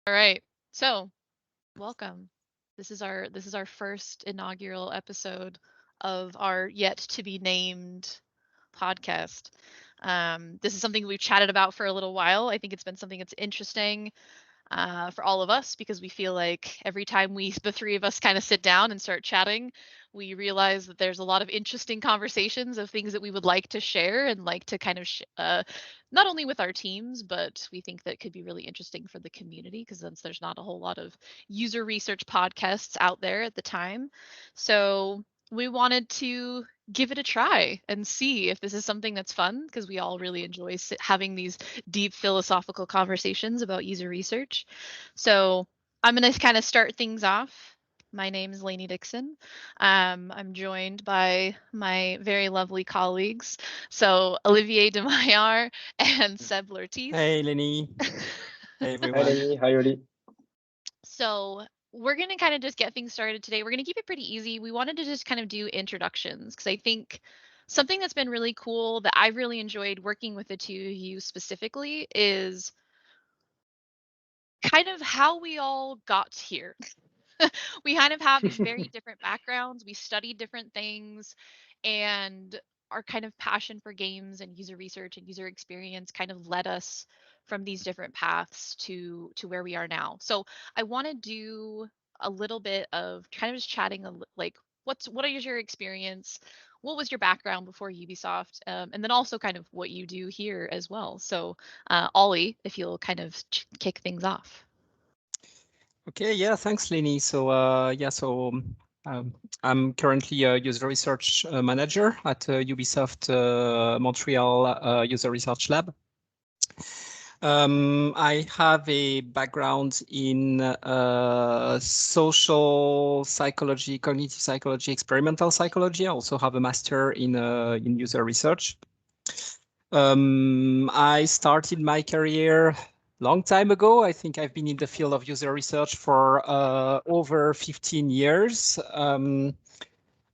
All right. So, welcome. This is our first inaugural episode of our yet to be named podcast. This is something we've chatted about for a little while. I think it's been something that's interesting for all of us because we feel like every time the three of us kind of sit down and start chatting, we realize that there's a lot of interesting conversations of things that we would like to share and like to kind of not only with our teams, but we think that could be really interesting for the community because since there's not a whole lot of user research podcasts out there at the time. So we wanted to give it a try and see if this is something that's fun because we all really enjoy having these deep philosophical conversations about user research. So I'm going to kind of start things off. My name is Lanie Dixon. I'm joined by my very lovely colleagues. So Olivier De Maeyer and Seb Lortiz. Hey, Lenny. Hey, Hi everyone. Lenny, hi Oli. So we're going to kind of just get things started today. We're going to keep it pretty easy. We wanted to just kind of do introductions because I think something that's been really cool that I've really enjoyed working with the two of you specifically is kind of how we all got here. We kind of have these very different backgrounds. We studied different things, and our kind of passion for games and user research and user experience kind of led us from these different paths to where we are now. So I want to do a little bit of kind of just chatting like what is your experience? What was your background before Ubisoft? And then also kind of what you do here as well. So Ollie, if you'll kind of kick things off. Okay, yeah, thanks, Lenny. I'm currently a user research manager at Ubisoft Montreal User Research Lab. I have a background in social psychology, cognitive psychology, experimental psychology. I also have a master in user research. I started my career long time ago. I think I've been in the field of user research for over 15 years.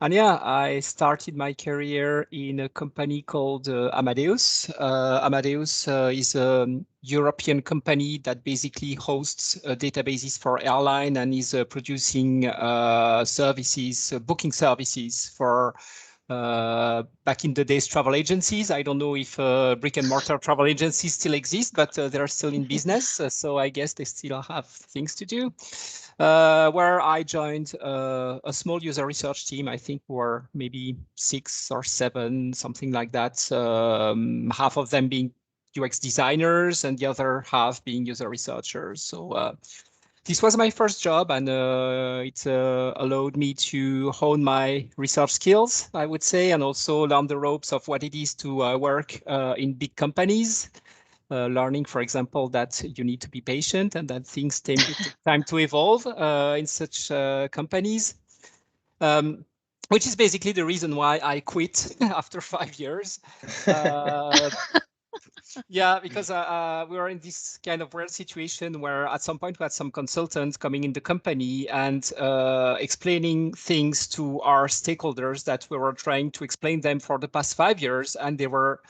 And yeah, I started my career in a company called Amadeus. Amadeus is a European company that basically hosts databases for airline and is producing services, booking services for back in the days travel agencies. I don't know if brick and mortar travel agencies still exist, but they're still in business. So I guess they still have things to do. Where I joined a small user research team. I think were maybe 6 or 7, something like that. Half of them being UX designers and the other half being user researchers. So this was my first job, and it allowed me to hone my research skills, I would say, and also learn the ropes of what it is to work in big companies. Learning, for example, that you need to be patient and that things take time to evolve in such companies. Which is basically the reason why I quit after 5 years. Yeah, because we were in this kind of weird situation where at some point we had some consultants coming in the company and explaining things to our stakeholders that we were trying to explain them for the past 5 years, and they were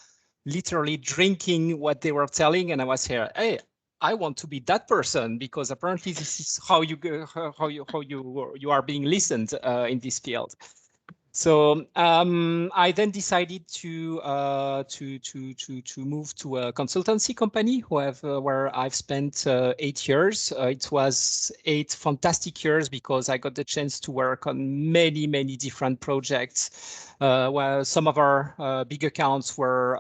literally drinking what they were telling. And I was here, hey, I want to be that person because apparently this is how you are being listened in this field. So I then decided to move to a consultancy company where I've spent 8 years. It was 8 fantastic years because I got the chance to work on many different projects. Where some of our big accounts were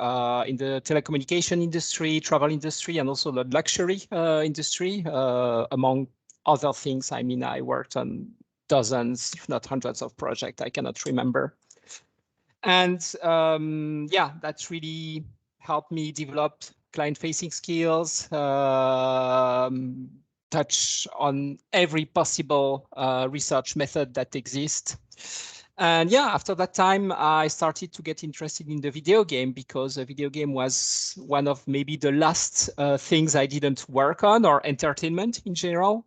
in the telecommunication industry, travel industry, and also the luxury industry, among other things. I mean, I worked on dozens, if not hundreds of projects. I cannot remember. And yeah, that's really helped me develop client-facing skills, touch on every possible research method that exists. And yeah, after that time, I started to get interested in the video game because a video game was one of maybe the last things I didn't work on, or entertainment in general.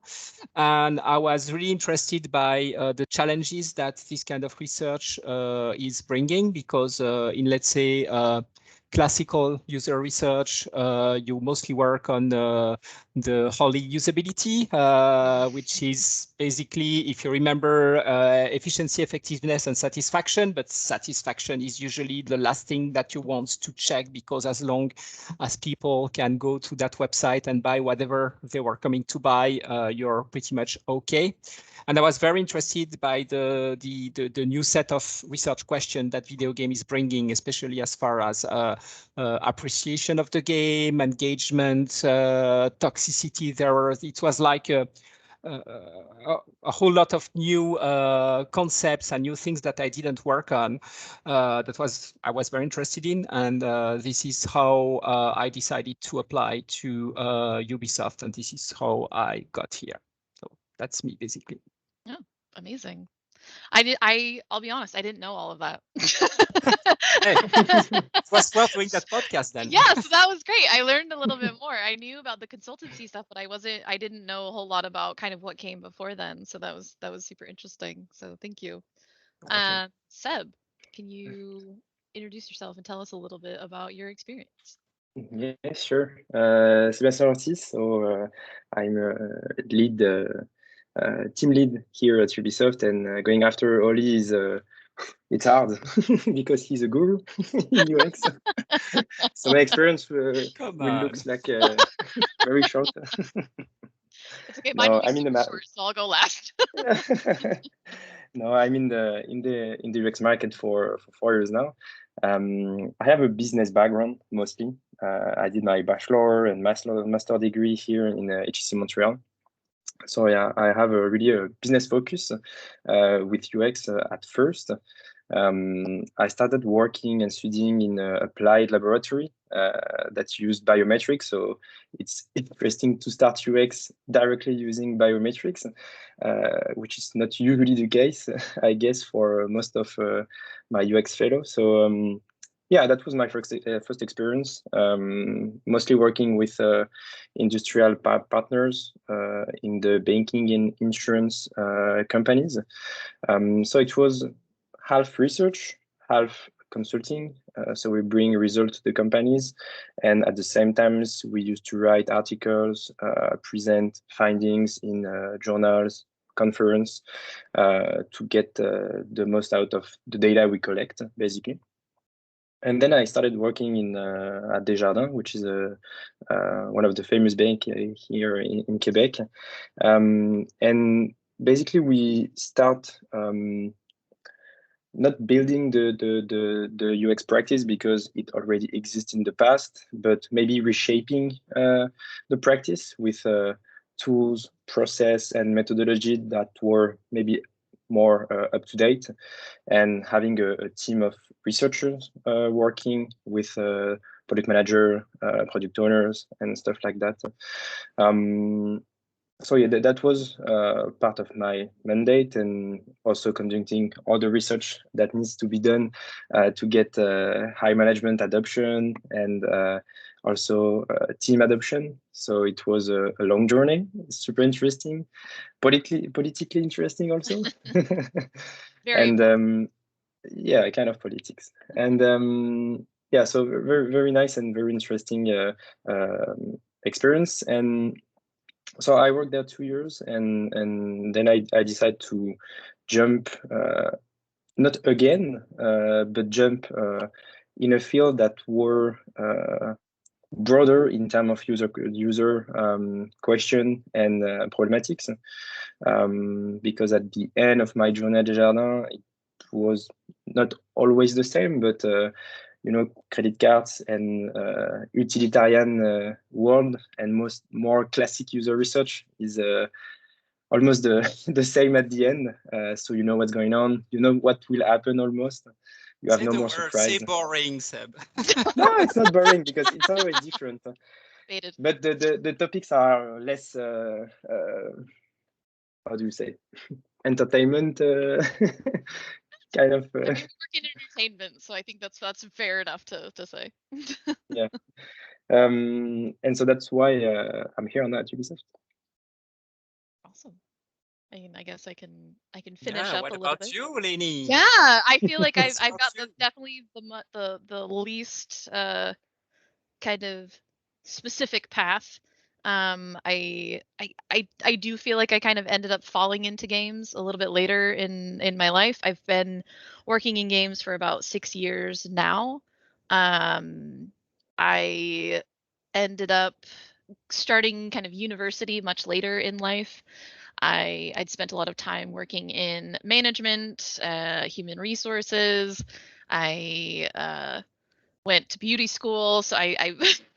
And I was really interested by the challenges that this kind of research is bringing because in, let's say, classical user research. You mostly work on the holy usability, which is basically, if you remember, efficiency, effectiveness, and satisfaction. But satisfaction is usually the last thing that you want to check, because as long as people can go to that website and buy whatever they were coming to buy, you're pretty much okay. And I was very interested by the new set of research questions that video game is bringing, especially as far as appreciation of the game, engagement, toxicity. It was like a whole lot of new concepts and new things that I didn't work on. I was very interested in, and this is how I decided to apply to Ubisoft, and this is how I got here. So that's me basically. Yeah, amazing. I'll be honest, I didn't know all of that. Hey, it was worth doing that podcast then. Yeah, so that was great. I learned a little bit more. I knew about the consultancy stuff, but I didn't know a whole lot about kind of what came before then. So that was super interesting. So thank you. Seb, can you introduce yourself and tell us a little bit about your experience? Yeah, sure. Sébastien Ortiz. So I'm a lead, team lead here at Ubisoft, and going after Oli is it's hard because he's a guru in UX. So my experience will look like very short. It's okay. Mine will be super short, so I'll go last. No, I'm in the UX market for 4 years now. I have a business background mostly. I did my bachelor and master degree here in HEC Montreal. So yeah, I have a business focus with UX at first. I started working and studying in an applied laboratory that used biometrics. So it's interesting to start UX directly using biometrics, which is not usually the case, I guess, for most of my UX fellows. So yeah, that was my first experience, mostly working with industrial partners in the banking and insurance companies. So it was half research, half consulting. So we bring results to the companies, and at the same time, we used to write articles, present findings in journals, conference, to get the most out of the data we collect, basically. And then I started working at Desjardins, which is one of the famous banks here in Quebec. And basically, we start not building the UX practice because it already exists in the past, but maybe reshaping the practice with tools, process, and methodology that were maybe more up to date, and having a team of researchers working with product manager, product owners, and stuff like that. So yeah, that was part of my mandate, and also conducting all the research that needs to be done to get high management adoption and also team adoption. So it was a long journey, super interesting, politically interesting also. And yeah, kind of politics. And yeah, so very, very nice and very interesting experience. And so I worked there 2 years, and then I decided to jump, not again, but jump in a field that were broader in terms of user question and problematics. Because at the end of my journey at Desjardins, it was not always the same, but credit cards and utilitarian world and more classic user research is almost the same at the end. So you know what's going on, you know what will happen almost. You have no more surprise. Say boring, Seb. No, it's not boring because it's always different. Faded. But the topics are less, how do you say, entertainment kind of. I mean, we work in entertainment, so I think that's fair enough to say. Yeah. And so that's why I'm here now at Ubisoft. Awesome. I mean, I guess I can finish Yeah, up what a little about bit. you, Lanie? Yeah, I feel like I've What's I've about got you? definitely the least kind of specific path. I do feel like I kind of ended up falling into games a little bit later in my life. I've been working in games for about 6 years now. I ended up starting kind of university much later in life. I'd spent a lot of time working in management, human resources. I went to beauty school, so I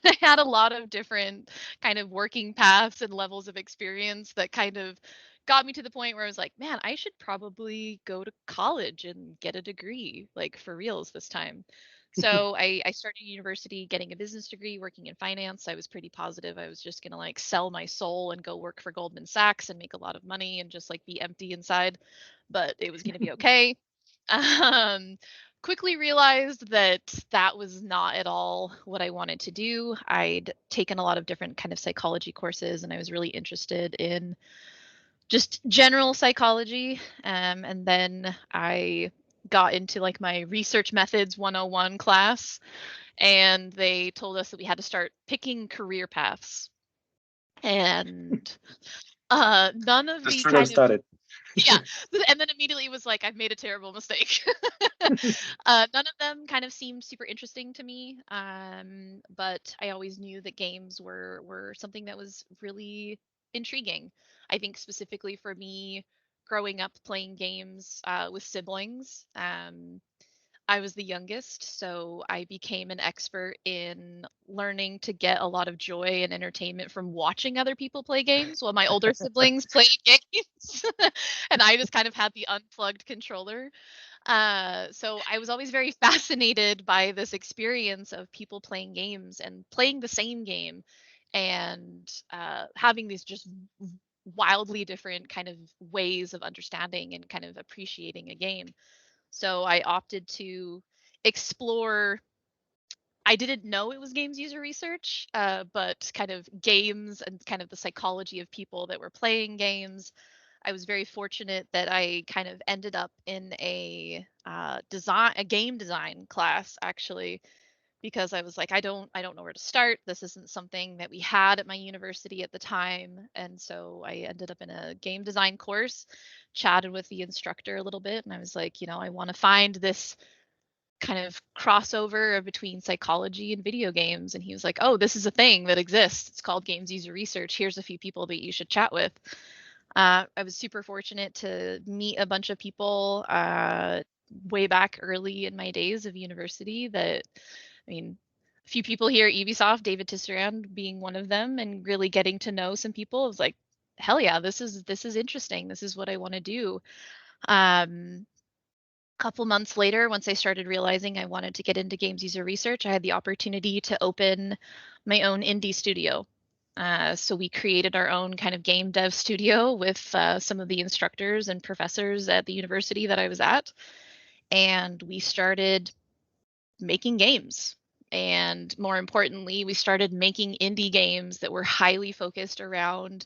I had a lot of different kind of working paths and levels of experience that kind of got me to the point where I was like, man, I should probably go to college and get a degree, like for reals this time. So I started university getting a business degree, working in finance. I was pretty positive I was just gonna like sell my soul and go work for Goldman Sachs and make a lot of money and just like be empty inside, but it was gonna be okay. Um, quickly realized that that was not at all what I wanted to do. I'd taken a lot of different kind of psychology courses and I was really interested in just general psychology. And then I got into like my research methods 101 class and they told us that we had to start picking career paths. And none of The the struggle kind of started. yeah, and then immediately was like, I've made a terrible mistake. None of them kind of seemed super interesting to me, but I always knew that games were something that was really intriguing. I think specifically for me, growing up playing games with siblings. I was the youngest, so I became an expert in learning to get a lot of joy and entertainment from watching other people play games while my older siblings played games. And I just kind of had the unplugged controller. So I was always very fascinated by this experience of people playing games and playing the same game and having these just wildly different kind of ways of understanding and kind of appreciating a game. So I opted to explore. I didn't know it was games user research, but kind of games and kind of the psychology of people that were playing games. I was very fortunate that I kind of ended up in a a game design class actually, because I was like, I don't know where to start. This isn't something that we had at my university at the time, and so I ended up in a game design course, chatted with the instructor a little bit, and I was like, I want to find this kind of crossover between psychology and video games. And he was like, oh, this is a thing that exists. It's called games user research. Here's a few people that you should chat with. I was super fortunate to meet a bunch of people way back early in my days of university that, I mean, a few people here at Ubisoft, David Tisserand being one of them, and really getting to know some people. It was like, hell yeah, this is interesting. This is what I want to do. Um, Couple months later, once I started realizing I wanted to get into games user research, I had the opportunity to open my own indie studio. So we created our own kind of game dev studio with some of the instructors and professors at the university that I was at. And we started making games. And more importantly, we started making indie games that were highly focused around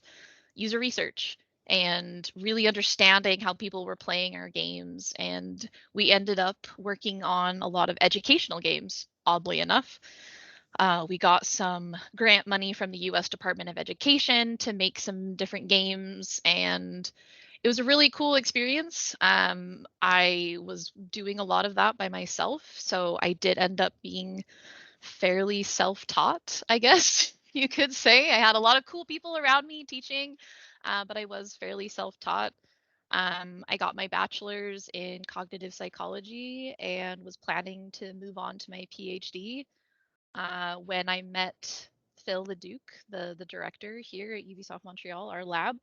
user research and really understanding how people were playing our games. And we ended up working on a lot of educational games, oddly enough. We got some grant money from the US Department of Education to make some different games, and it was a really cool experience. I was doing a lot of that by myself, so I did end up being fairly self-taught, I guess you could say. I had a lot of cool people around me teaching, but I was fairly self-taught. I got my bachelor's in cognitive psychology and was planning to move on to my PhD when I met Phil Leduc, the director here at Ubisoft Montreal, our lab.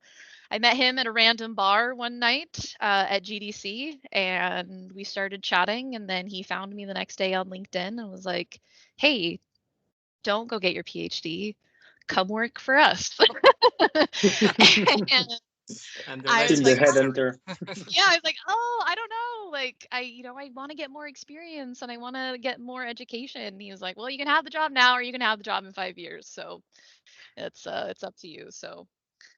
I met him at a random bar one night at GDC, and we started chatting. And then he found me the next day on LinkedIn and was like, "Hey, don't go get your PhD. Come work for us." And And the I rest was Still is the like, "Oh, history. headhunter. yeah." I was like, "Oh, I don't know. Like, I want to get more experience and I want to get more education." And he was like, "Well, you can have the job now, or you can have the job in 5 years. So it's up to you." So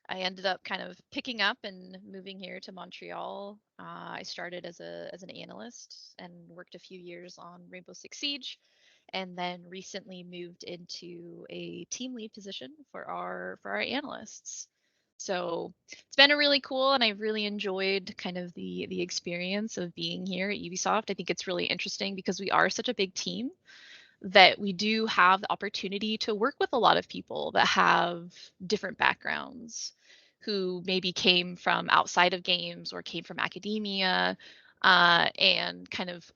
I ended up kind of picking up and moving here to Montreal. I started as an analyst and worked a few years on Rainbow Six Siege, and then recently moved into a team lead position for our analysts. So it's been a really cool, and I've really enjoyed kind of the experience of being here at Ubisoft. I think it's really interesting because we are such a big team that we do have the opportunity to work with a lot of people that have different backgrounds, who maybe came from outside of games or came from academia, and kind of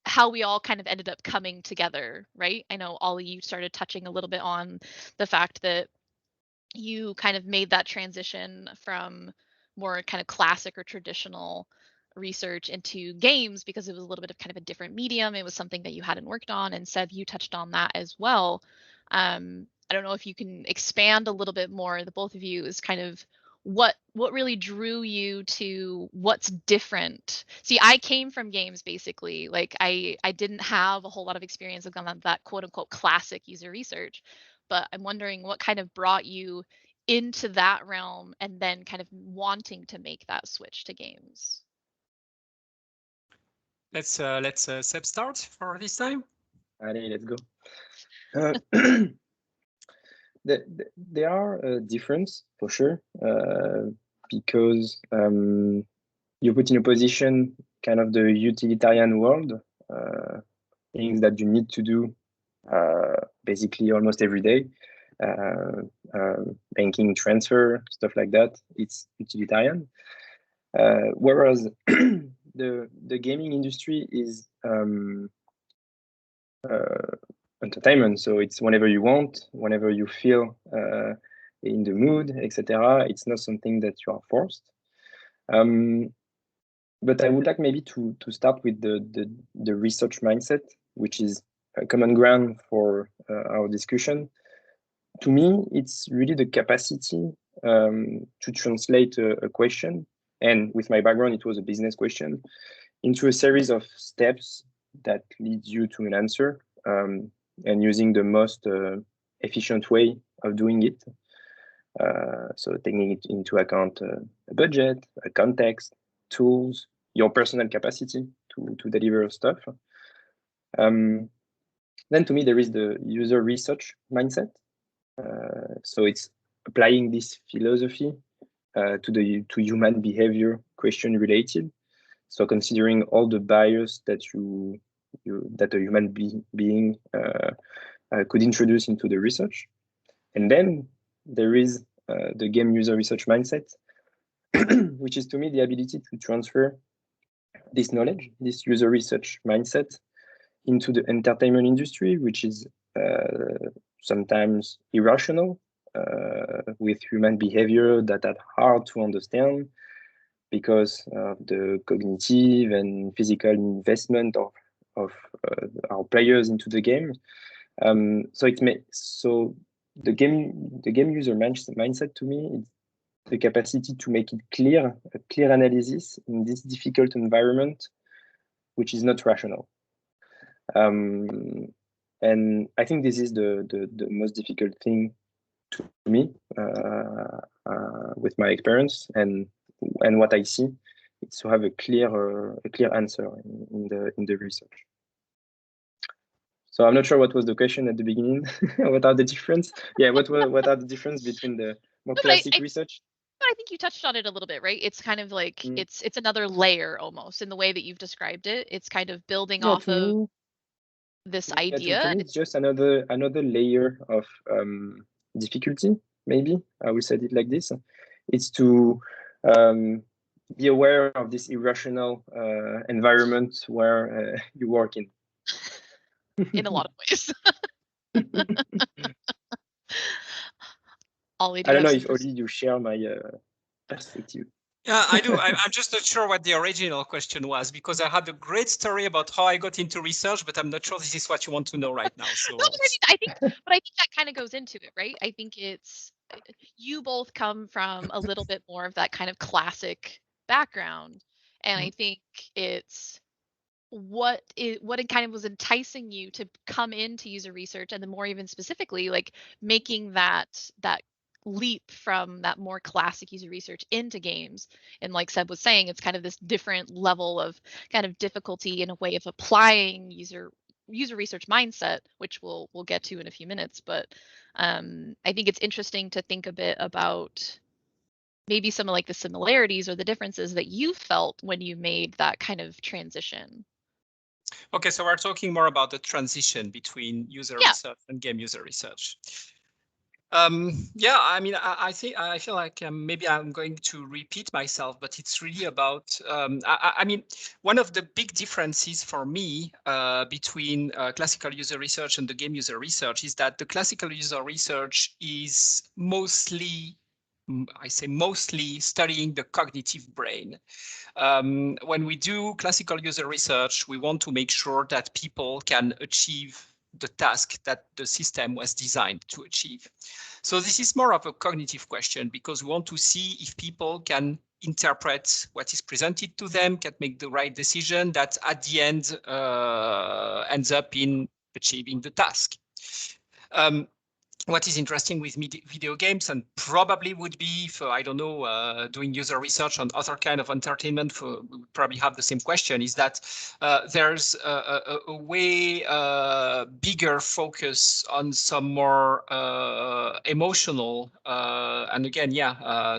how we all kind of ended up coming together, right? I know, Ollie, you started touching a little bit on the fact that you kind of made that transition from more kind of classic or traditional research into games because it was a little bit of kind of a different medium. It was something that you hadn't worked on, and Seb, you touched on that as well. I don't know if you can expand a little bit more, the both of you, is kind of what really drew you to what's different. See, I came from games basically. Like I didn't have a whole lot of experience with that quote unquote classic user research, but I'm wondering what kind of brought you into that realm and then kind of wanting to make that switch to games. Let's Seb start for this time. Allez, let's go. There are a difference for sure, because you put in a position kind of the utilitarian world, things that you need to do basically almost every day, banking, transfer, stuff like that. It's utilitarian. Whereas the gaming industry is entertainment, so it's whenever you want, whenever you feel in the mood, etc. It's not something that you are forced. But I would like maybe to start with the research mindset, which is a common ground for our discussion. To me, it's really the capacity to translate a question, and with my background, it was a business question, into a series of steps that leads you to an answer, and using the most efficient way of doing it. So taking it into account a budget, a context, tools, your personal capacity to deliver stuff. Then to me, there is the user research mindset. So it's applying this philosophy to human behavior question related. So considering all the bias that that a human being could introduce into the research. And then there is the game user research mindset, which is to me the ability to transfer this knowledge, this user research mindset, into the entertainment industry, which is sometimes irrational, with human behavior that are hard to understand because of the cognitive and physical investment of our players into the game. So the game user mindset to me is the capacity to make it clear, a clear analysis in this difficult environment, which is not rational. And I think this is the most difficult thing to me with my experience and what I see. It's to have a clear answer in the research. So I'm not sure what was the question at the beginning. What are the difference? Yeah, what are the difference between the more classic research? I think you touched on it a little bit, right? It's kind of like it's another layer almost in the way that you've described it. It's kind of building off of this idea. To me, it's just another layer of difficulty. Maybe I will say it like this. It's to be aware of this irrational environment where you work in. In a lot of ways. Ollie, I don't know if Ollie, you share my perspective. Yeah, I do. I'm just not sure what the original question was, because I had a great story about how I got into research, but I'm not sure this is what you want to know right now. So I think that kind of goes into it, right? I think it's, you both come from a little bit more of that kind of classic background, and I think it's what it kind of was enticing you to come into user research, and then more even specifically, like making that leap from that more classic user research into games. And like Seb was saying, it's kind of this different level of kind of difficulty in a way of applying user research mindset, which we'll get to in a few minutes. But I think it's interesting to think a bit about maybe some of like the similarities or the differences that you felt when you made that kind of transition. Okay, so we're talking more about the transition between user research and game user research. Yeah, I mean, I feel like maybe I'm going to repeat myself, but it's really about, I mean, one of the big differences for me between classical user research and the game user research is that the classical user research is mostly, I say mostly, studying the cognitive brain. When we do classical user research, we want to make sure that people can achieve the task that the system was designed to achieve. So this is more of a cognitive question because we want to see if people can interpret what is presented to them, can make the right decision that at the end ends up in achieving the task. What is interesting with video games, and probably would be for, I don't know, doing user research on other kind of entertainment, probably have the same question, is that there's a way bigger focus on some more emotional and again,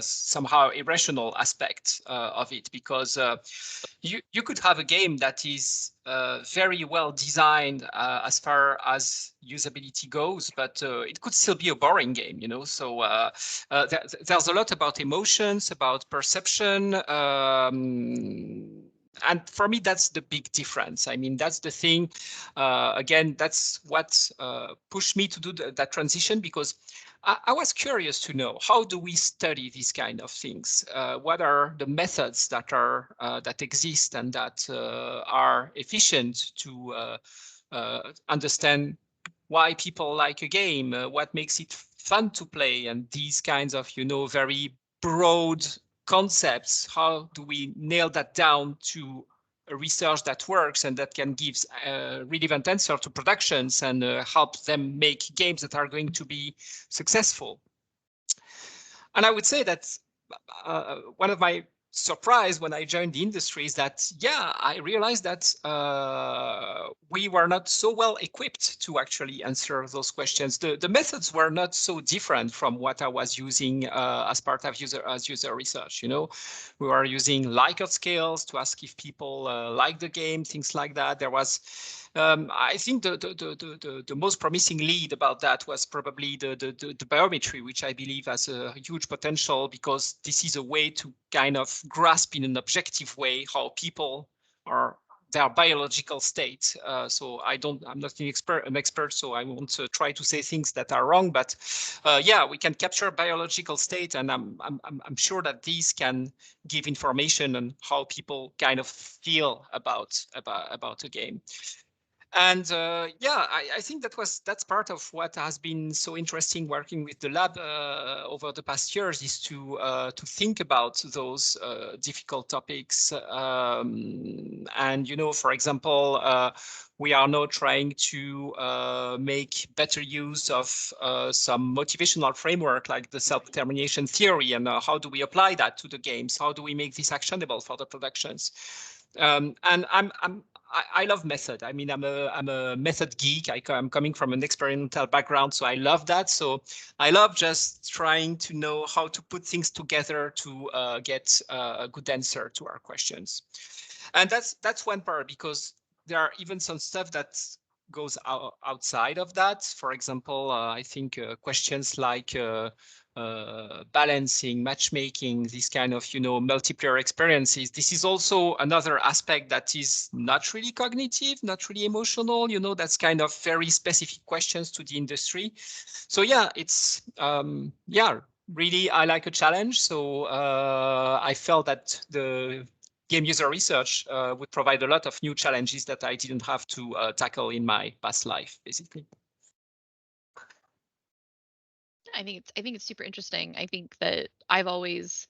somehow irrational aspect of it, because you could have a game that is very well designed as far as usability goes, but it could still be a boring game, you know. So there's a lot about emotions, about perception, and for me, that's the big difference. I mean, that's the thing. Again, that's what pushed me to do that transition, because I was curious to know, how do we study these kind of things? What are the methods that are that exist and that are efficient to understand why people like a game, what makes it fun to play, and these kinds of, you know, very broad concepts. How do we nail that down to a research that works and that can give a relevant answer to productions and help them make games that are going to be successful? And I would say that one of my surprise when I joined the industry is that, yeah, I realized that we were not so well equipped to actually answer those questions. The methods were not so different from what I was using as part of user research. You know, we were using Likert scales to ask if people like the game, things like that. There was I think the most promising lead about that was probably the biometry, which I believe has a huge potential, because this is a way to kind of grasp in an objective way how people are, their biological state. So I'm not an expert, so I won't try to say things that are wrong. But yeah, we can capture biological state, and I'm sure that these can give information on how people kind of feel about a game. And yeah, I think that's part of what has been so interesting working with the lab over the past years, is to think about those difficult topics. And, you know, for example, we are now trying to make better use of some motivational framework like the self-determination theory, and how do we apply that to the games? How do we make this actionable for the productions? And I love method. I mean, I'm a method geek. I'm coming from an experimental background, so I love that. So I love just trying to know how to put things together to get a good answer to our questions. And that's one part, because there are even some stuff that goes outside of that. For example, I think questions like balancing, matchmaking, these kind of, you know, multiplayer experiences. This is also another aspect that is not really cognitive, not really emotional. You know, that's kind of very specific questions to the industry. So yeah, it's yeah, really, I like a challenge. So I felt that the game user research would provide a lot of new challenges that I didn't have to tackle in my past life, basically. I think it's super interesting. I think that I've always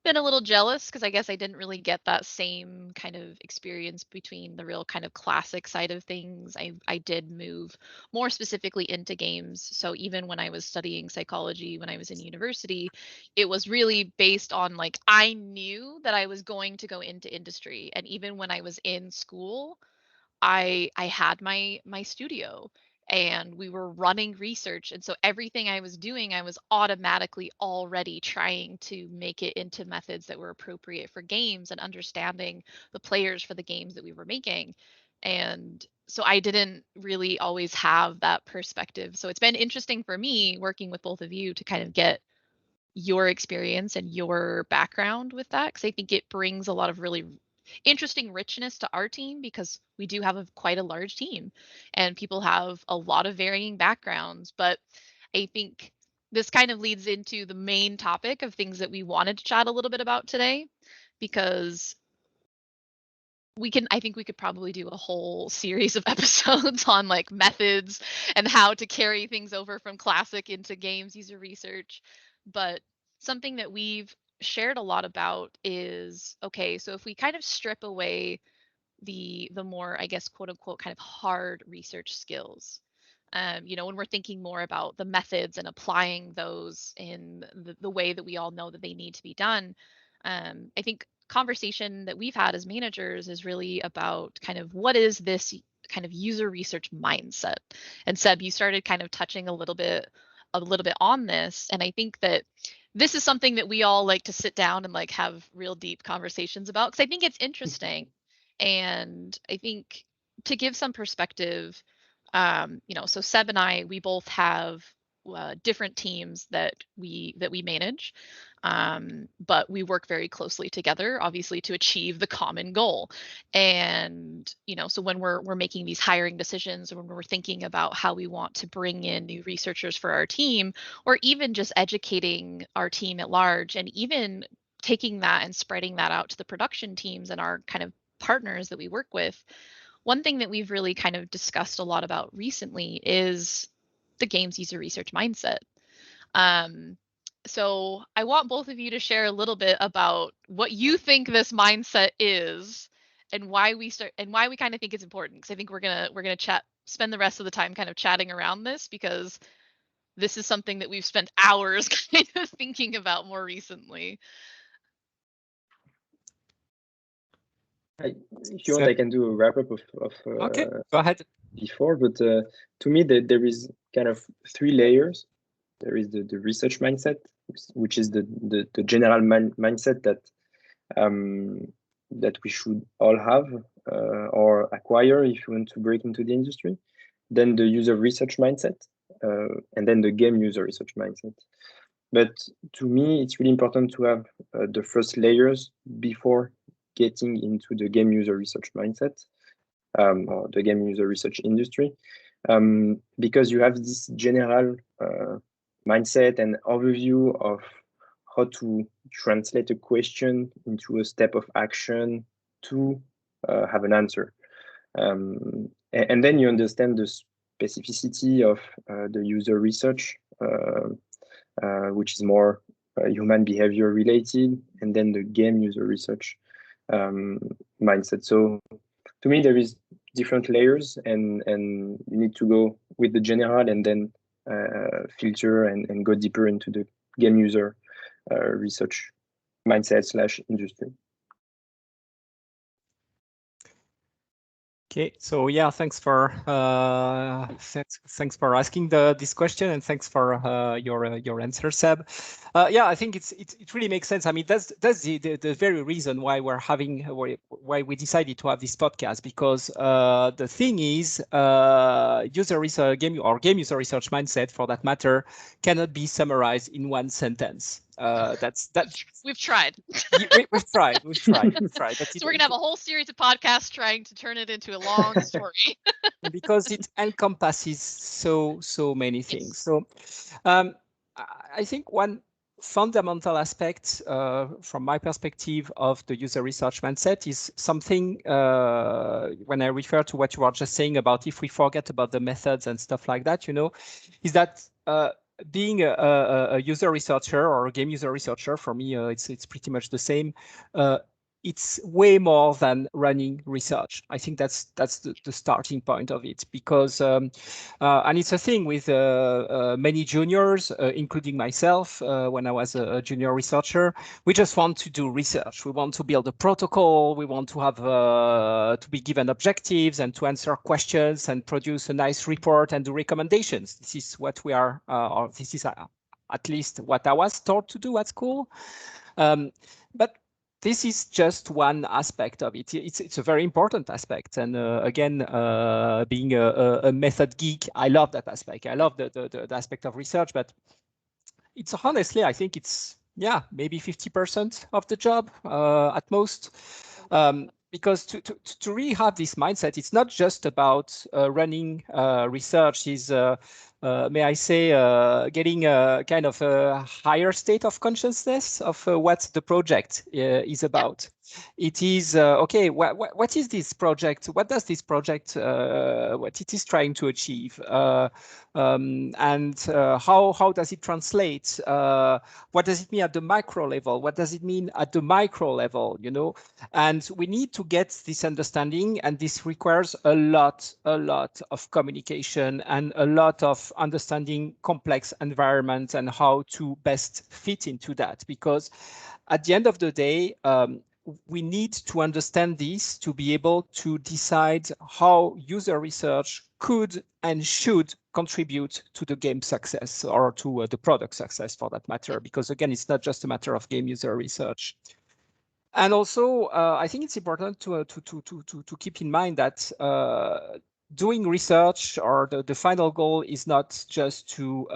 been a little jealous because I guess I didn't really get that same kind of experience between the real kind of classic side of things. I did move more specifically into games. So even when I was studying psychology when I was in university, it was really based on like I knew that I was going to go into industry. And even when I was in school, I had my studio and we were running research, and so everything I was doing I was automatically already trying to make it into methods that were appropriate for games and understanding the players for the games that we were making. And so I didn't really always have that perspective, so it's been interesting for me working with both of you to kind of get your experience and your background with that, because I think it brings a lot of really interesting richness to our team, because we do have quite a large team and people have a lot of varying backgrounds. But I think this kind of leads into the main topic of things that we wanted to chat a little bit about today, because I think we could probably do a whole series of episodes on like methods and how to carry things over from classic into games user research. But something that we've shared a lot about is, okay, so if we kind of strip away the more, I guess, quote unquote, kind of hard research skills, when we're thinking more about the methods and applying those in the way that we all know that they need to be done, I think conversation that we've had as managers is really about kind of what is this kind of user research mindset. And Seb, you started kind of touching a little bit on this, and I think that this is something that we all like to sit down and like have real deep conversations about, because I think it's interesting. And I think to give some perspective, so Seb and I, we both have different teams that we manage, but we work very closely together, obviously, to achieve the common goal. And so when we're making these hiring decisions, or when we're thinking about how we want to bring in new researchers for our team, or even just educating our team at large, and even taking that and spreading that out to the production teams and our kind of partners that we work with, one thing that we've really kind of discussed a lot about recently is the games user research mindset. So I want both of you to share a little bit about what you think this mindset is, and why we kind of think it's important. Because I think we're gonna spend the rest of the time kind of chatting around this, because this is something that we've spent hours kind of thinking about more recently. If you want, I can do a wrap up of okay, go ahead. Before, but to me, there is kind of three layers. There is the research mindset, which is the general mindset that we should all have or acquire if you want to break into the industry. Then the user research mindset, and then the game user research mindset. But to me, it's really important to have the first layers before getting into the game user research mindset, or the game user research industry, because you have this general mindset and overview of how to translate a question into a step of action to have an answer. And then you understand the specificity of the user research, which is more human behavior related, and then the game user research mindset. So to me, there is different layers, and you need to go with the general and then filter and go deeper into the game user research mindset / industry. Okay, so yeah, thanks for asking this question, and thanks for your answer, Seb. Yeah, I think it really makes sense. I mean, that's the very reason why why we decided to have this podcast, because the thing is, game user research mindset, for that matter, cannot be summarized in one sentence. We've tried. We've tried. That's so we're gonna have a whole series of podcasts trying to turn it into a long story. Because it encompasses so many things. So I think one fundamental aspect from my perspective of the user research mindset is something, when I refer to what you were just saying about if we forget about the methods and stuff like that, is that being a user researcher or a game user researcher, for me, it's pretty much the same. It's way more than running research. I think that's the starting point of it, because and it's a thing with many juniors, including myself, when I was a junior researcher. We just want to do research. We want to build a protocol. We want to have to be given objectives and to answer questions and produce a nice report and do recommendations. This is what we are, or this is at least what I was taught to do at school. But this is just one aspect of it. It's a very important aspect. And again, being a method geek, I love that aspect. I love the aspect of research, but it's honestly, I think it's, yeah, maybe 50% of the job at most. Because to really have this mindset, it's not just about running research. Is may I say, getting a kind of a higher state of consciousness of what the project is about. It is okay. What is this project? What does this project? What it is trying to achieve? And how does it translate? What does it mean at the macro level? What does it mean at the micro level? You know, and we need to get this understanding, and this requires a lot of communication and a lot of understanding complex environments and how to best fit into that. Because at the end of the day, we need to understand this to be able to decide how user research could and should contribute to the game success, or to the product success for that matter. Because again, it's not just a matter of game user research. And also, I think it's important to keep in mind that doing research, or the final goal, is not just to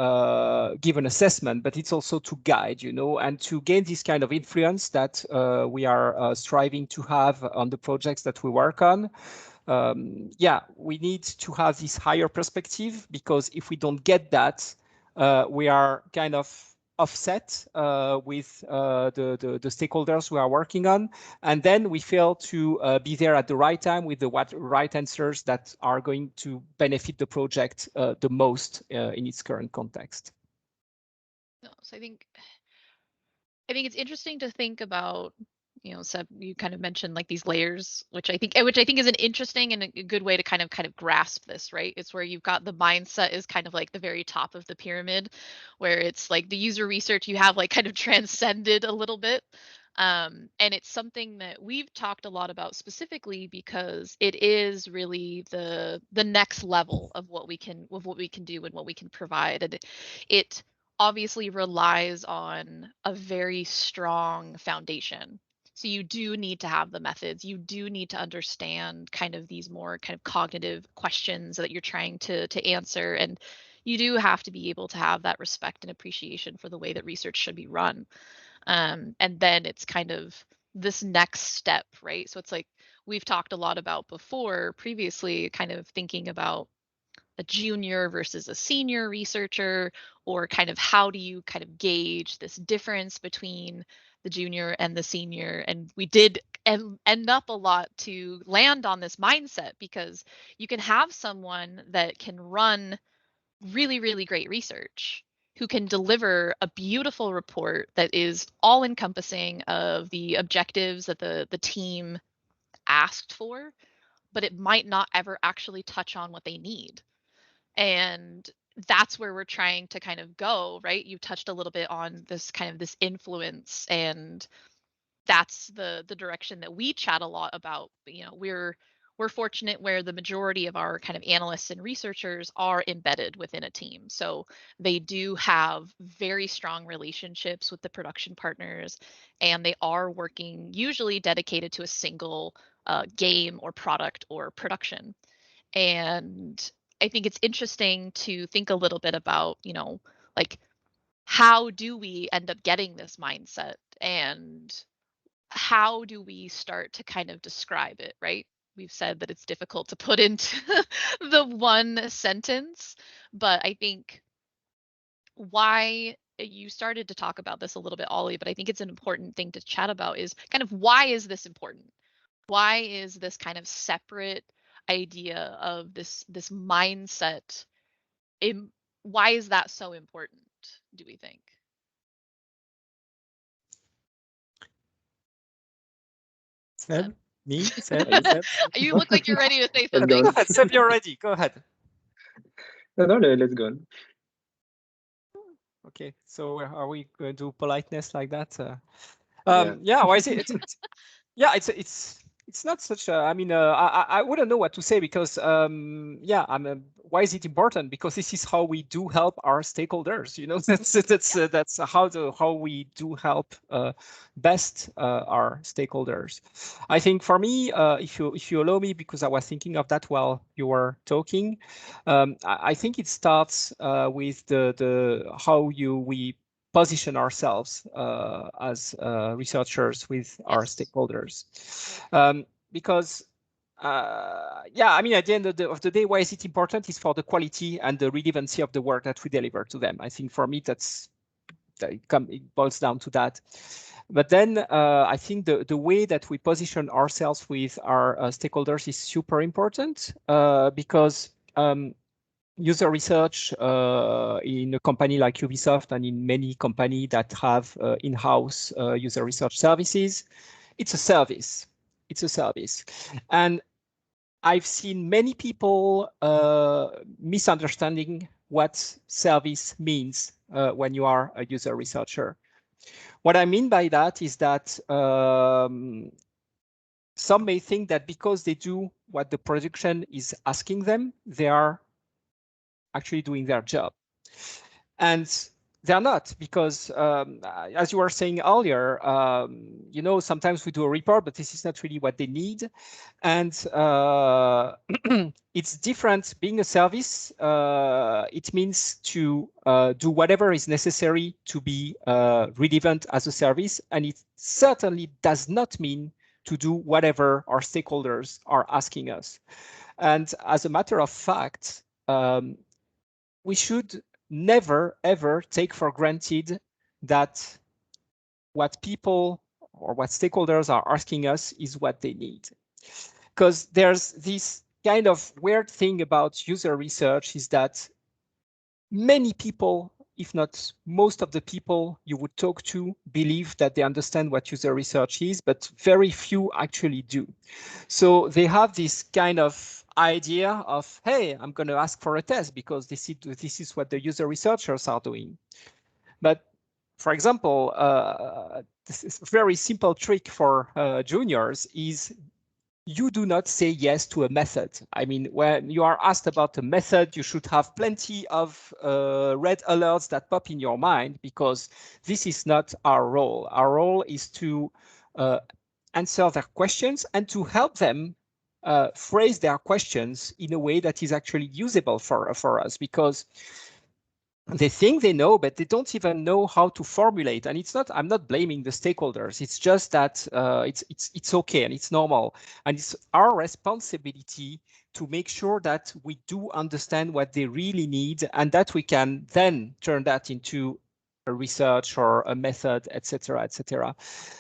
give an assessment, but it's also to guide, you know, and to gain this kind of influence that we are striving to have on the projects that we work on. Yeah, we need to have this higher perspective, because if we don't get that, we are kind of offset with the stakeholders we are working on, and then we fail to be there at the right time with the right answers that are going to benefit the project the most in its current context. No, so I think it's interesting to think about, you know, Seb, you kind of mentioned like these layers, which I think is an interesting and a good way to kind of grasp this, right? It's where you've got the mindset is kind of like the very top of the pyramid, where it's like the user research you have like kind of transcended a little bit. And it's something that we've talked a lot about specifically because it is really the next level of what we can do and what we can provide. And it obviously relies on a very strong foundation. So you do need to have the methods. You do need to understand kind of these more kind of cognitive questions that you're trying to answer. And you do have to be able to have that respect and appreciation for the way that research should be run. And then it's kind of this next step, right? So it's like we've talked a lot about before previously, kind of thinking about a junior versus a senior researcher, or kind of how do you kind of gauge this difference between the junior and the senior. And we did end up a lot to land on this mindset, because you can have someone that can run really, really great research, who can deliver a beautiful report that is all encompassing of the objectives that the team asked for, but it might not ever actually touch on what they need. And that's where we're trying to kind of go, right? You touched a little bit on this kind of this influence, and that's the direction that we chat a lot about. You know, we're fortunate where the majority of our kind of analysts and researchers are embedded within a team. So they do have very strong relationships with the production partners, and they are working usually dedicated to a single game or product or production. And I think it's interesting to think a little bit about, you know, like, how do we end up getting this mindset, and how do we start to kind of describe it, right? We've said that it's difficult to put into the one sentence, but I think why you started to talk about this a little bit, Ollie, but I think it's an important thing to chat about is kind of why is this important? Why is this kind of separate idea of this mindset, why is that so important? do we think? Seb? Me? Seb? Yes. Seb? You look like you're ready to say Let's something. go Go on. ahead, Seb, you're ready. Go ahead. No, let's go on. Okay, so are we going to do politeness like that? Yeah. Yeah, why is it? Yeah, it's not such a. I mean, I wouldn't know what to say because yeah, why is it important? Because this is how we do help our stakeholders. You know, that's how we do help best our stakeholders. I think for me, if you allow me, because I was thinking of that while you were talking, I think it starts with the how we position ourselves as researchers with our Yes. stakeholders. Because yeah, I mean, at the end of the day, why is it important is for the quality and the relevancy of the work that we deliver to them. I think for me, it boils down to that. But then I think the way that we position ourselves with our stakeholders is super important because user research in a company like Ubisoft and in many companies that have in-house user research services, it's a service. It's a service. And I've seen many people misunderstanding what service means when you are a user researcher. What I mean by that is that some may think that because they do what the production is asking them, they are actually doing their job. And they're not, because as you were saying earlier, you know, sometimes we do a report, but this is not really what they need. And it's different. Being a service, it means to do whatever is necessary to be relevant as a service. And it certainly does not mean to do whatever our stakeholders are asking us. And as a matter of fact, we should never, ever take for granted that what people or what stakeholders are asking us is what they need. Because there's this kind of weird thing about user research is that many people, if not most of the people you would talk to, believe that they understand what user research is, but very few actually do. So they have this kind of idea of, hey, I'm going to ask for a test because this is what the user researchers are doing. But for example, this is a very simple trick for juniors is you do not say yes to a method. I mean, when you are asked about a method, you should have plenty of red alerts that pop in your mind because this is not our role. Our role is to answer their questions and to help them phrase their questions in a way that is actually usable for us, because they think they know, but they don't even know how to formulate. And it's not, I'm not blaming the stakeholders. It's just that it's okay and it's normal. And it's our responsibility to make sure that we do understand what they really need and that we can then turn that into a research or a method, etc., etc.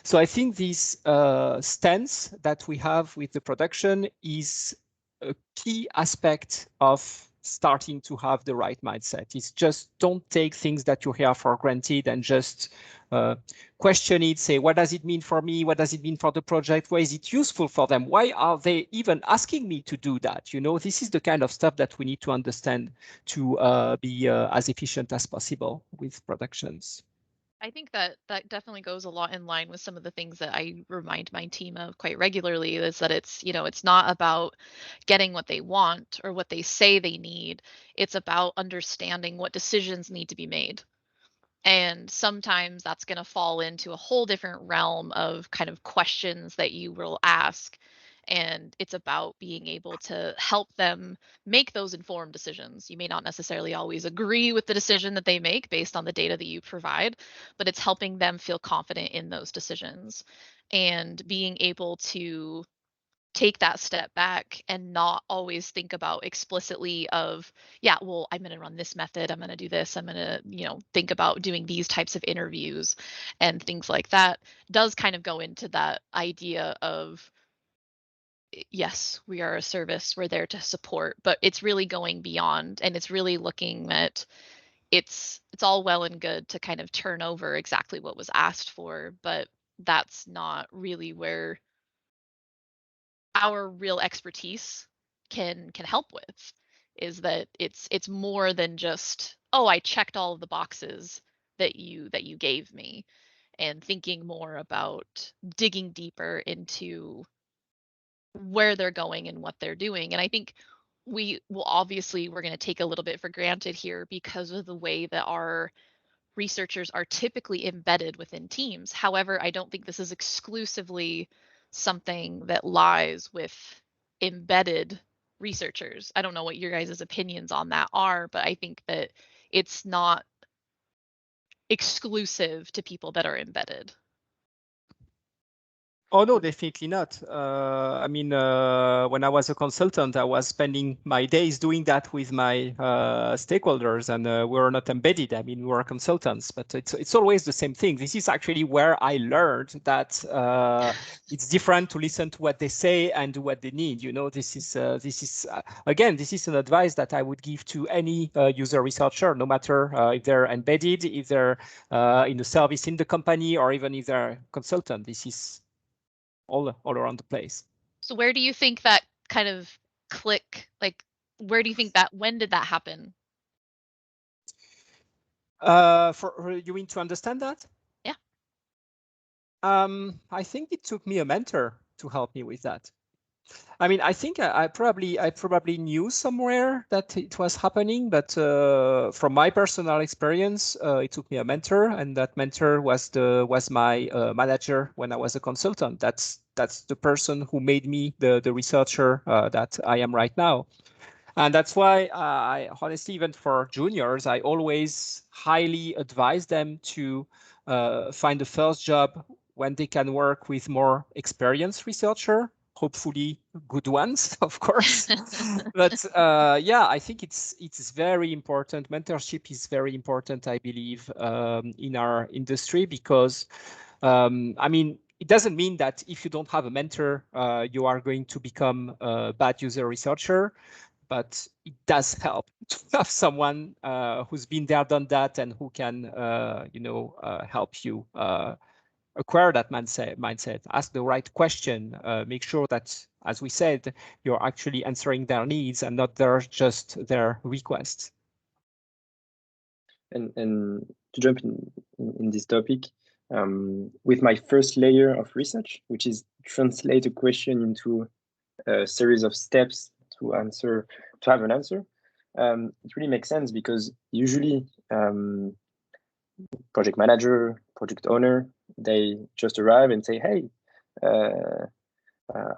So I think this stance that we have with the production is a key aspect of starting to have the right mindset. It's just don't take things that you hear for granted and just question it, say, what does it mean for me? What does it mean for the project? Why is it useful for them? Why are they even asking me to do that? You know, this is the kind of stuff that we need to understand to be as efficient as possible with productions. I think that definitely goes a lot in line with some of the things that I remind my team of quite regularly, is that it's, you know, it's not about getting what they want or what they say they need. It's about understanding what decisions need to be made. And sometimes that's going to fall into a whole different realm of kind of questions that you will ask. And it's about being able to help them make those informed decisions. You may not necessarily always agree with the decision that they make based on the data that you provide, but it's helping them feel confident in those decisions and being able to take that step back and not always think about explicitly of, yeah, well, I'm going to run this method, I'm going to do this, I'm going to, you know, think about doing these types of interviews and things like that, does kind of go into that idea of, yes, we are a service, we're there to support, but it's really going beyond, and it's really looking at, it's all well and good to kind of turn over exactly what was asked for, but that's not really where our real expertise can help with, is that it's more than just, oh, I checked all of the boxes that you gave me, and thinking more about digging deeper into where they're going and what they're doing. And I think we're going to take a little bit for granted here because of the way that our researchers are typically embedded within teams. However, I don't think this is exclusively something that lies with embedded researchers. I don't know what your guys' opinions on that are, but I think that it's not exclusive to people that are embedded. Oh, no, definitely not. I mean, when I was a consultant, I was spending my days doing that with my stakeholders, and we were not embedded. I mean, we were consultants, but it's always the same thing. This is actually where I learned that it's different to listen to what they say and do what they need. You know, this is again, this is an advice that I would give to any user researcher, no matter if they're embedded, if they're in a service in the company, or even if they're a consultant. This is all around the place. So where do you think that kind of click, like, where do you think that, when did that happen? For you mean to understand that? Yeah. I think it took me a mentor to help me with that. I mean, I think I probably knew somewhere that it was happening, but from my personal experience, it took me a mentor, and that mentor was my manager when I was a consultant. That's the person who made me the researcher that I am right now. And that's why I honestly, even for juniors, I always highly advise them to find a first job when they can work with more experienced researcher, hopefully good ones, of course. But yeah, I think it's very important. Mentorship is very important, I believe, in our industry, because I mean, it doesn't mean that if you don't have a mentor, you are going to become a bad user researcher, but it does help to have someone who's been there, done that, and who can, help you acquire that mindset, ask the right question, make sure that, as we said, you're actually answering their needs and not just their requests. And to jump in this topic, with my first layer of research, which is translate a question into a series of steps to have an answer, it really makes sense, because usually project manager, project owner, they just arrive and say, hey,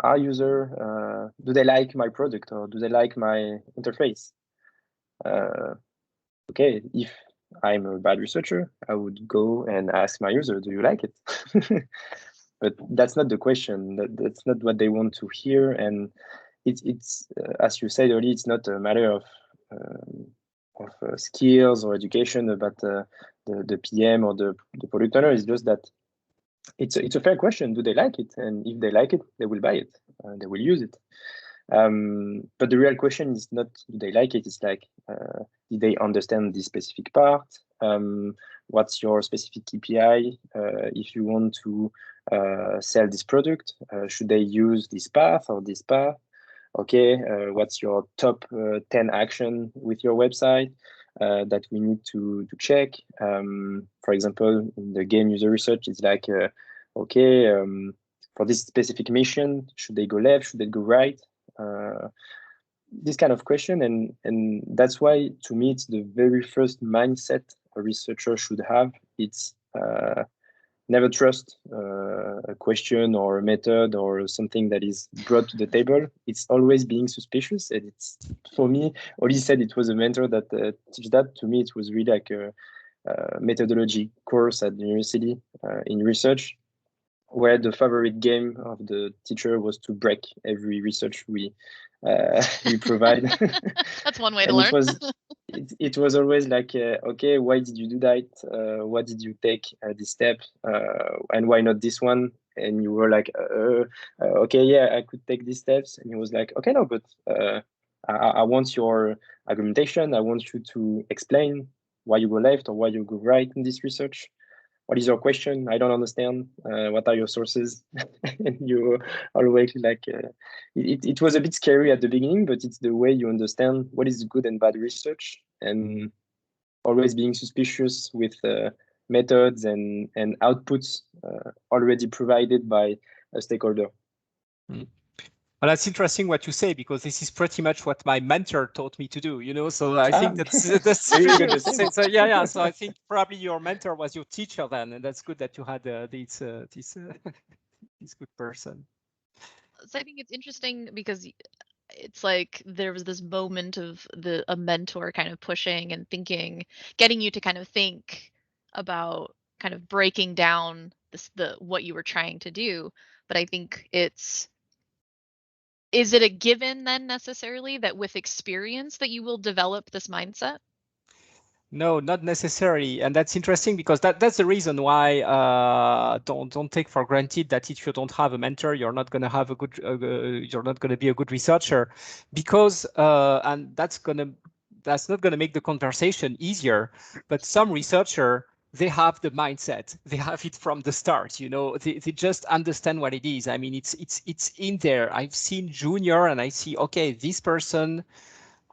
our user, do they like my product, or do they like my interface? Okay, if I'm a bad researcher, I would go and ask my user, do you like it? But that's not the question. That's not what they want to hear. And it's as you said earlier, it's not a matter of skills or education about the PM or the product owner. It's just that it's a fair question. Do they like it? And if they like it, they will buy it. They will use it. But the real question is not do they like it. It's like, did they understand this specific part? What's your specific KPI? If you want to sell this product, should they use this path or this path? Okay, what's your top 10 action with your website that we need to check? For example, in the game user research, it's like, okay, for this specific mission, should they go left? Should they go right? This kind of question, and that's why, to me, it's the very first mindset a researcher should have. It's never trust a question or a method or something that is brought to the table. It's always being suspicious. And it's, for me, Oli said it was a mentor that teach that. To me, it was really like a methodology course at the university in research, where the favorite game of the teacher was to break every research we provide. That's one way to learn. It was always like, okay, why did you do that? Why did you take this step? And why not this one? And you were like, okay, yeah, I could take these steps. And he was like, okay, no, but I want your argumentation. I want you to explain why you go left or why you go right in this research. What is your question? I don't understand. What are your sources? And you always like, it was a bit scary at the beginning, but it's the way you understand what is good and bad research, and always being suspicious with methods and outputs already provided by a stakeholder. Well, that's interesting what you say, because this is pretty much what my mentor taught me to do, you know. So I think that's true. So yeah. So I think probably your mentor was your teacher then, and that's good that you had this good person. So I think it's interesting because it's like there was this moment of a mentor kind of pushing and thinking, getting you to kind of think about kind of breaking down what you were trying to do. But I think is it a given then necessarily that with experience that you will develop this mindset? No, not necessarily, and that's interesting because that's the reason why don't take for granted that if you don't have a mentor, you're not going to have a good you're not going to be a good researcher, because and that's not going to make the conversation easier. But some researcher, they have the mindset, they have it from the start, you know, they just understand what it is. I mean, it's in there. I've seen junior and I see, okay, this person,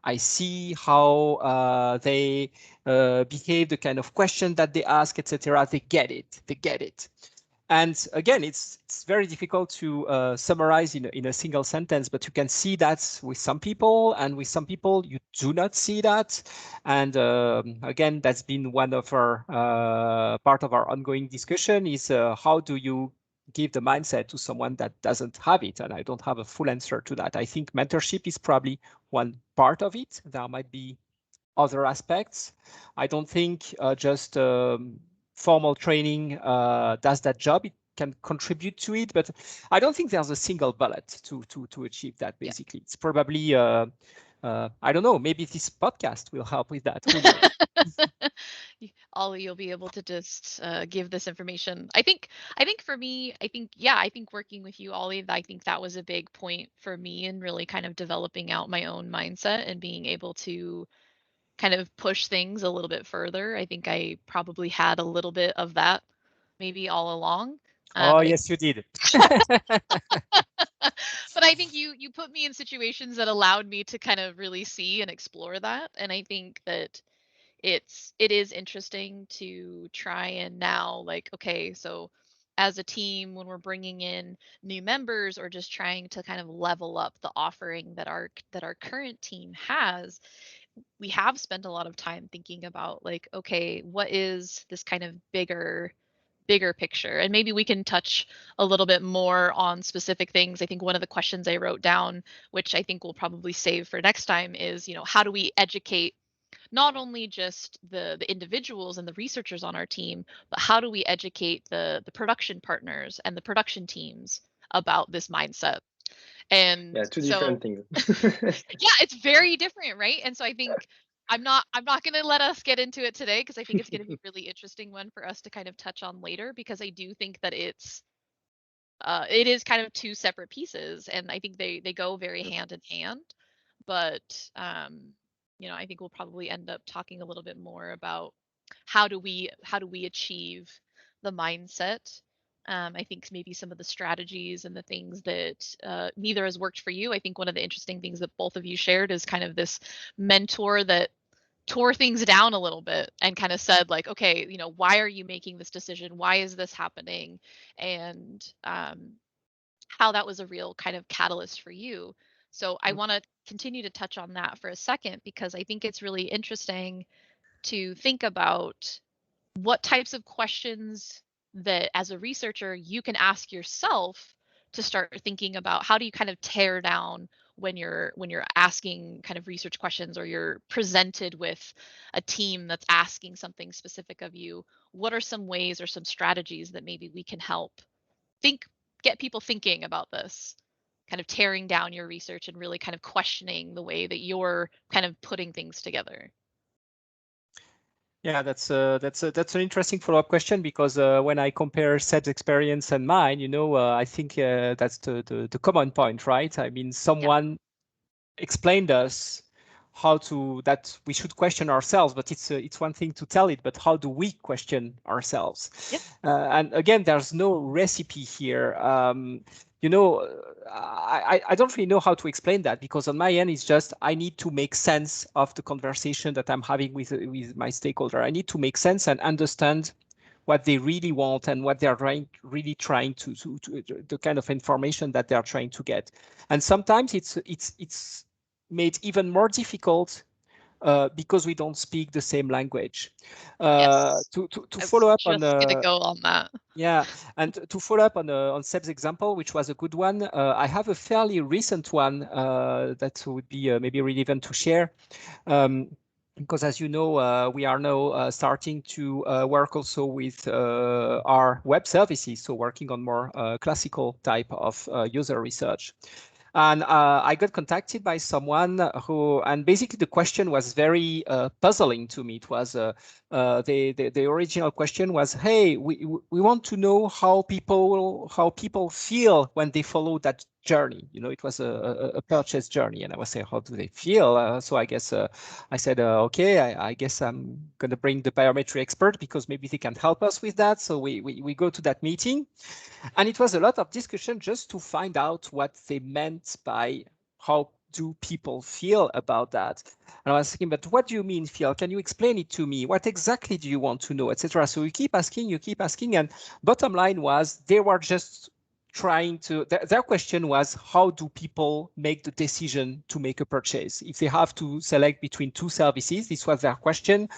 I see how they behave, the kind of question that they ask, etc. They get it. And again, it's very difficult to summarize in a single sentence, but you can see that with some people, and with some people you do not see that. And again, that's been one of our part of our ongoing discussion is how do you give the mindset to someone that doesn't have it? And I don't have a full answer to that. I think mentorship is probably one part of it. There might be other aspects. I don't think just formal training does that job. It can contribute to it, but I don't think there's a single bullet to achieve that. Basically, it's probably I don't know. Maybe this podcast will help with that. Ollie, you'll be able to just give this information. I think for me, I think working with you, Ollie, I think that was a big point for me in really kind of developing out my own mindset and being able to kind of push things a little bit further. I think I probably had a little bit of that maybe all along. Oh, yes, you did. But I think you put me in situations that allowed me to kind of really see and explore that. And I think that it is interesting to try and now, like, okay, so as a team, when we're bringing in new members or just trying to kind of level up the offering that our current team has, we have spent a lot of time thinking about, like, okay, what is this kind of bigger picture? And maybe we can touch a little bit more on specific things. I think one of the questions I wrote down, which I think we'll probably save for next time, is, you know, how do we educate not only just the individuals and the researchers on our team, but how do we educate the production partners and the production teams about this mindset? And yeah, two different things. Yeah, it's very different, right? And so I think I'm not going to let us get into it today, because I think it's going to be a really interesting one for us to kind of touch on later, because I do think that it is kind of two separate pieces, and I think they go very hand in hand. But you know, I think we'll probably end up talking a little bit more about how do we achieve the mindset. I think maybe some of the strategies and the things that neither has worked for you. I think one of the interesting things that both of you shared is kind of this mentor that tore things down a little bit and kind of said, like, okay, you know, why are you making this decision? Why is this happening? And how that was a real kind of catalyst for you. So I want to continue to touch on that for a second, because I think it's really interesting to think about what types of questions that as a researcher you can ask yourself to start thinking about how do you kind of tear down when you're asking kind of research questions, or you're presented with a team that's asking something specific of you. What are some ways or some strategies that maybe we can help get people thinking about this, kind of tearing down your research and really kind of questioning the way that you're kind of putting things together? Yeah, that's an interesting follow-up question, because when I compare Seb's experience and mine, you know, I think that's the common point, right? I mean, someone explained us that we should question ourselves, but it's one thing to tell it, but how do we question ourselves? Yep. And again, there's no recipe here. I don't really know how to explain that, because on my end, it's just I need to make sense of the conversation that I'm having with my stakeholder. I need to make sense and understand what they really want and what they're really trying to the kind of information that they're trying to get. And sometimes it's made even more difficult because we don't speak the same language. Yes. To I follow was up on just gonna go on that. yeah, and to follow up on Seb's example, which was a good one, I have a fairly recent one that would be maybe relevant to share. Because as you know, we are now starting to work also with our web services, so working on more classical type of user research. And I got contacted by someone who, and basically the question was very puzzling to me. It was the original question was, hey, we want to know how people feel when they follow that journey. It was a purchase journey, and I was saying, how do they feel? So I guess I said, okay, I guess I'm going to bring the biometry expert because maybe they can help us with that. So we go to that meeting. And it was a lot of discussion just to find out what they meant by how do people feel about that. And I was thinking, but what do you mean, Phil? Can you explain it to me? What exactly do you want to know, etc.? So you keep asking. And bottom line was they were just trying to, their question was, how do people make the decision to make a purchase? If they have to select between two services, this was their question.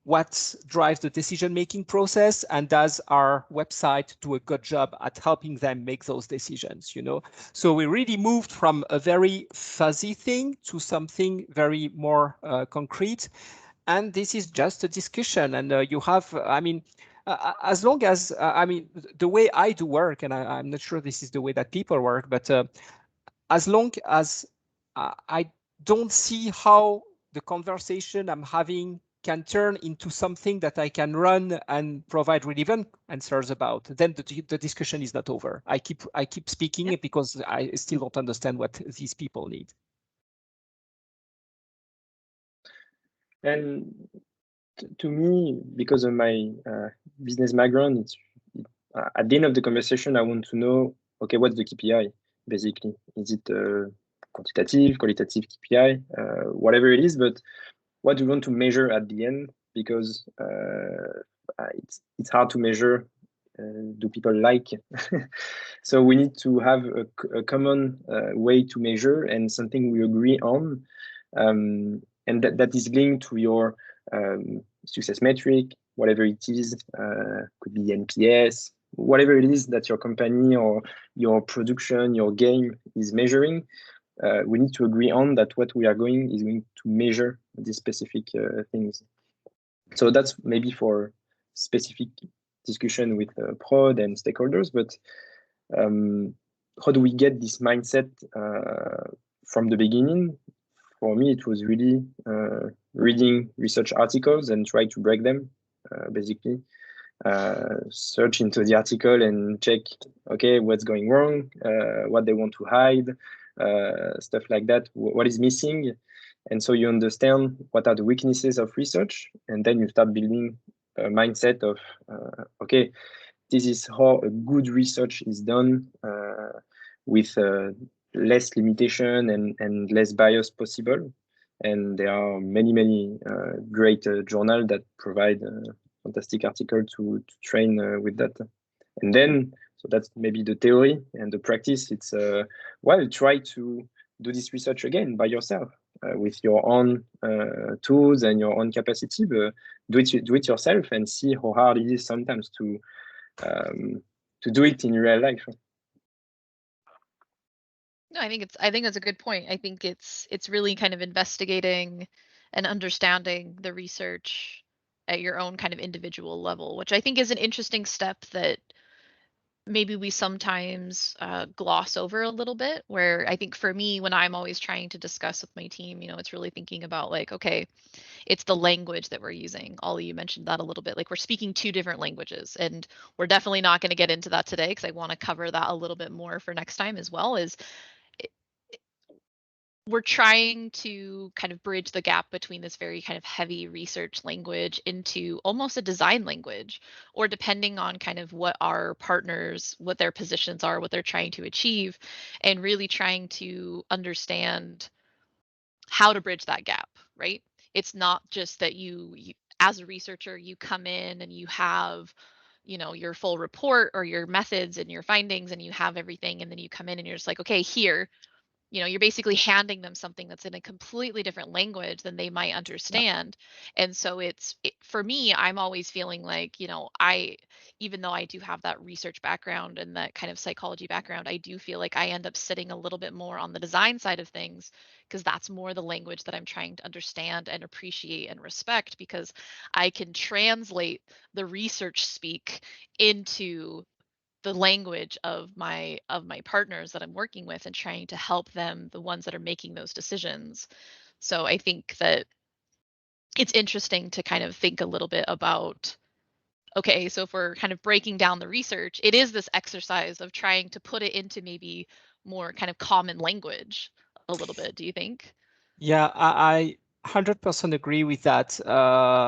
What drives the decision-making process, and does our website do a good job at helping them make those decisions? So we really moved from a very fuzzy thing to something very more concrete. And this is just a discussion. And you have, as long as, the way I do work, and I'm not sure this is the way that people work, but as long as I don't see how the conversation I'm having can turn into something that I can run and provide relevant answers about, then the discussion is not over. I keep speaking. Yep. Because I still don't understand what these people need. And to me, because of my business background, at the end of the conversation, I want to know, okay, what's the KPI, basically? Is it quantitative, qualitative KPI, whatever it is, but what do you want to measure at the end? Because it's hard to measure. Do people like? So we need to have a common way to measure and something we agree on, and that is linked to your success metric, whatever it is. Could be NPS, whatever it is that your company or your production, your game is measuring. We need to agree on that what we are going to measure these specific things. So that's maybe for specific discussion with prod and stakeholders, but how do we get this mindset from the beginning? For me, it was really reading research articles and try to break them, basically. Search into the article and check, okay, what's going wrong, what they want to hide, stuff like that, what is missing. And so you understand what are the weaknesses of research, and then you start building a mindset of, okay, this is how a good research is done with less limitation and less bias possible. And there are many great journals that provide fantastic article to train with that. And then, so that's maybe the theory, and the practice, it's try to do this research again by yourself with your own tools and your own capacity. But do it yourself and see how hard it is sometimes to do it in real life. No, I think that's a good point. I think it's really kind of investigating and understanding the research at your own kind of individual level, which I think is an interesting step that maybe we sometimes gloss over a little bit. Where I think for me, when I'm always trying to discuss with my team, it's really thinking about like, okay, it's the language that we're using. Ollie, you mentioned that a little bit. Like we're speaking two different languages, and we're definitely not going to get into that today because I want to cover that a little bit more for next time as well. Is we're trying to kind of bridge the gap between this very kind of heavy research language into almost a design language, or depending on kind of what our partners, what their positions are, what they're trying to achieve, and really trying to understand how to bridge that gap, right? It's not just that you as a researcher, you come in and you have, you know, your full report or your methods and your findings and you have everything, and then you come in and you're just like, okay, here, you know, you're basically handing them something that's in a completely different language than they might understand. And so for me, I'm always feeling like, you know, even though I do have that research background and that kind of psychology background, I do feel like I end up sitting a little bit more on the design side of things, because that's more the language that I'm trying to understand and appreciate and respect, because I can translate the research speak into the language of my partners that I'm working with, and trying to help them, the ones that are making those decisions. So I think that it's interesting to kind of think a little bit about, okay, so if we're kind of breaking down the research, it is this exercise of trying to put it into maybe more kind of common language a little bit, do you think? Yeah, I 100% agree with that.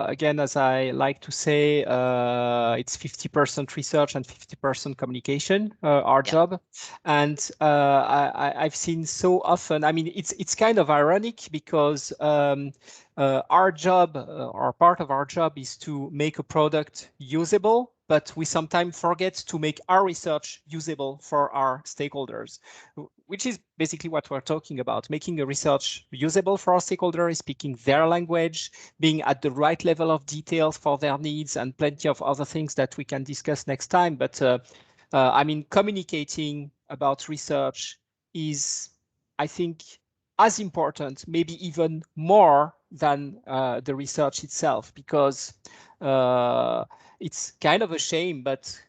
Again, as I like to say, it's 50% research and 50% communication, our Yeah. job. And I've seen so often, I mean, it's kind of ironic because our job, or part of our job, is to make a product usable, but we sometimes forget to make our research usable for our stakeholders, which is basically what we're talking about. Making a research usable for our stakeholders, speaking their language, being at the right level of details for their needs, and plenty of other things that we can discuss next time. But I mean, communicating about research is, I think, as important, maybe even more than the research itself, because it's kind of a shame, but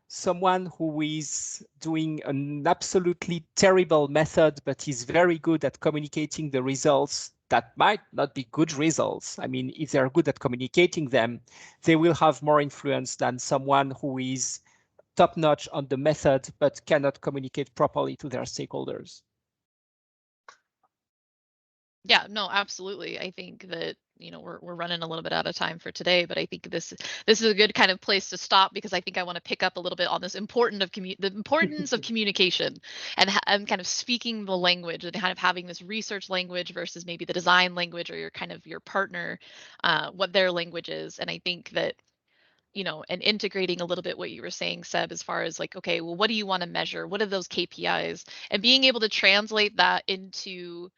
someone who is doing an absolutely terrible method, but is very good at communicating the results that might not be good results. I mean, if they're good at communicating them, they will have more influence than someone who is top-notch on the method, but cannot communicate properly to their stakeholders. Yeah, no, absolutely. I think that, you know, we're running a little bit out of time for today, but I think this is a good kind of place to stop, because I think I want to pick up a little bit on this the importance of communication, and kind of speaking the language, and kind of having this research language versus maybe the design language, or your partner, what their language is. And I think that, you know, and integrating a little bit what you were saying, Seb, as far as like, okay, well, what do you want to measure? What are those KPIs? And being able to translate that into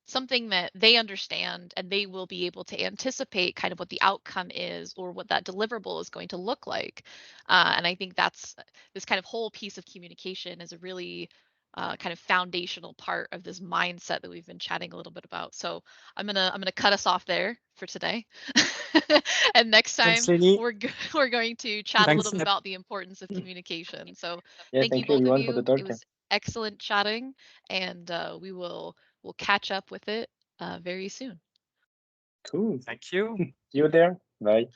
something that they understand, and they will be able to anticipate kind of what the outcome is, or what that deliverable is going to look like. And I think that's this kind of whole piece of communication is a really kind of foundational part of this mindset that we've been chatting a little bit about. So I'm gonna cut us off there for today. And next Thanks, time Lanie. we're going to chat a Thanks, little bit Seb. about the importance of communication. So Yeah, thank you thank you both of everyone for you. the talk. It was excellent chatting, and we'll catch up with it very soon. Cool. Thank you. See you there. Bye.